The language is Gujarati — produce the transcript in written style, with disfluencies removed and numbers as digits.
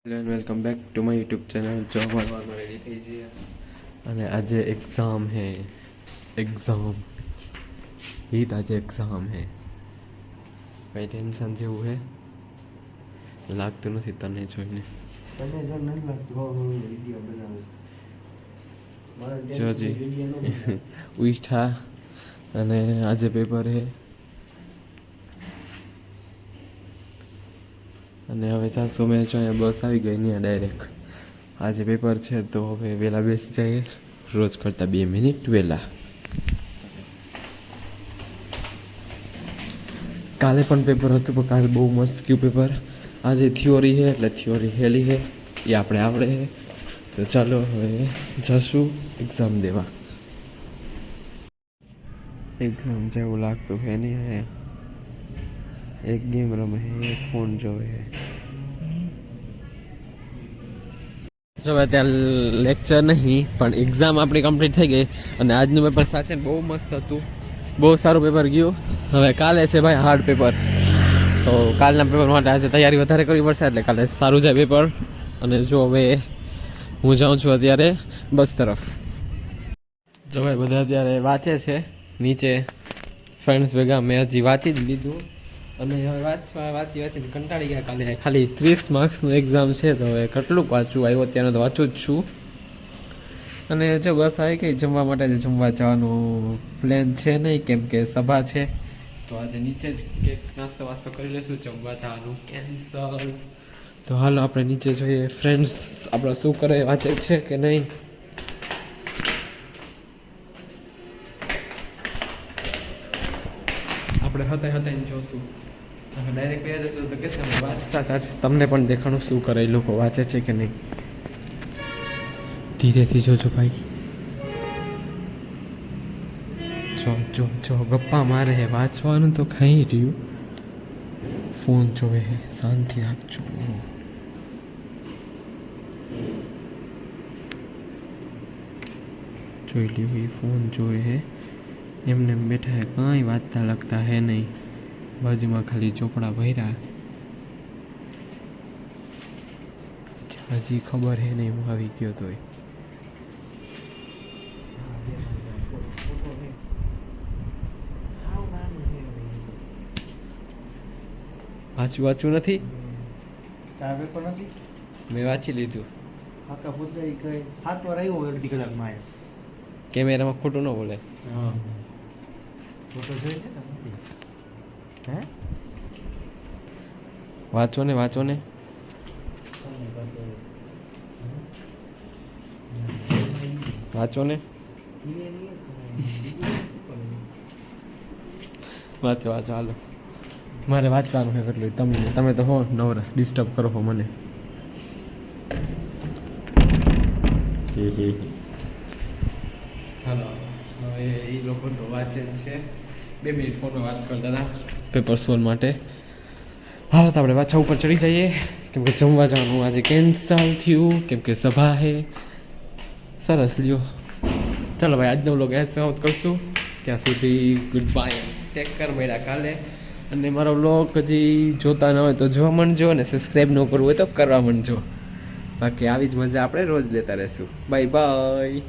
Hello and welcome back to my YouTube channel job ભણવામાં રેડી થઈ જઈએ અને આજે એક્ઝામ હે એક્ઝામ હિત આજે એક્ઝામ હે કઈ ટેન્શન જેવું હે લાગતું નથી તને જોઈને તને જો નથી લાગતું વિડીયો બનાવું જોજી ઉઠા અને આજે પેપર હે અને હવે ચારસો મેં જો અહીંયા બસ આવી ગઈ ત્યાં ડાયરેક્ટ આજે પેપર છે તો હવે વહેલા બેસી જઈએ રોજ કરતાં 2 મિનિટ વહેલા. કાલે પણ પેપર હતું પણ કાલે બહુ મસ્ત ગયું પેપર. આજે થિયોરી છે એટલે થિયોરી હેલી છે એ આપણે આવડે છે તો ચાલો હવે જશું એક્ઝામ દેવા. એક્ઝામ જેવું લાગતું છે નહીં હે એક ગેમ રમે છે એક ફોન જોવે છે. જો અત્યારે લેક્ચર નહીં પણ એક્ઝામ આપણી કમ્પ્લીટ થઈ ગઈ અને આજનું પેપર સાચે બહુ મસ્ત હતું, બહુ સારું પેપર ગયું. હવે કાલે છે ભાઈ હાર્ડ પેપર તો કાલના પેપર માટે આજે તૈયારી વધારે કરવી પડશે એટલે કાલે સારું જાય પેપર. અને જો હવે હું જાઉં છું અત્યારે બસ તરફ. જો ભાઈ બધા અત્યારે વાંચે છે નીચે ફ્રેન્ડ્સ ભેગા. મેં હજી વાંચી જ લીધું અને હવે વાંચીને કંટાળી ગયા. કાલે ખાલી 30 માર્ક્સનું એક્ઝામ છે તો હવે કેટલુંક વાંચવું આવ્યો અત્યારે તો વાંચું જ છું. અને જો બસ આવી ગઈ જમવા માટે જમવા જવાનું પ્લાન છે નહીં કેમ કે સભા છે તો આજે નીચે જ કેક નાસ્તો વાસ્તો કરી લઈશું. જમવા જવાનું કેન્સલ. તો હાલો આપણે નીચે જોઈએ ફ્રેન્ડ્સ આપણા શું કરે, વાંચે છે કે નહીં. આપણે હતા જોશું. ડાયરેક્ટ પહેલા જશું તો કહેશે વાંચતા હતા તમને પણ દેખાણું શું કરે એ લોકો વાંચે છે કે નહીં. ધીરેથી જોજો ભાઈ. જો ગપ્પા મારે હે વાંચવાનું તો ખાઈ રહ્યું ફોન જોવે હે. શાંતિ રાખજો. જોઈ લ્યો એ ફોન જોવે હે એમને બેઠા હે કાંઈ વાંચતા લખતા હે નહીં. બાજુમાં ખાલી ચોપડા ભર્યા હજી ખબર હે નહીં હું આવી ગયો તોય. વાંચવું નથી તારે પણ નથી મેં વાંચી લીધું. આખા પોતે કઈ હાથ વાર આવ્યો અડધી કલાકમાં કેમેરામાં ખોટું ન બોલે. હા ફોટો જોઈ ને હે વાંચો ને વાંચો ને વાંચો હાલો. મારે વાંચવાનું છે કેટલું. તમે તો હો નવરા ડિસ્ટર્બ કરો છો મને. હાલો હવે એ લોકો તો વાંચે જ છે. 2 મિનિટ ફોનમાં વાત કરતા હતા પેપર સોલ્વ માટે. હાલો તો આપણે પાછા ઉપર ચડી જઈએ કેમ કે જમવા જવાનું આજે કેન્સલ થયું કેમ કે સભા છે. સરસ લ્યો ચાલો ભાઈ આજનો વ્લોગ એ સમાપ્ત કરશું. ત્યાં સુધી ગુડ બાય, ટેક કેર, મળ્યા કાલે. અને મારો વ્લોગ હજી જોતા ન હોય તો જોવા માંડજો અને સબસ્ક્રાઈબ ન કરવું હોય તો કરવા માંડજો. બાકી આવી જ મજા આપણે રોજ લેતા રહીશું. Bye bye.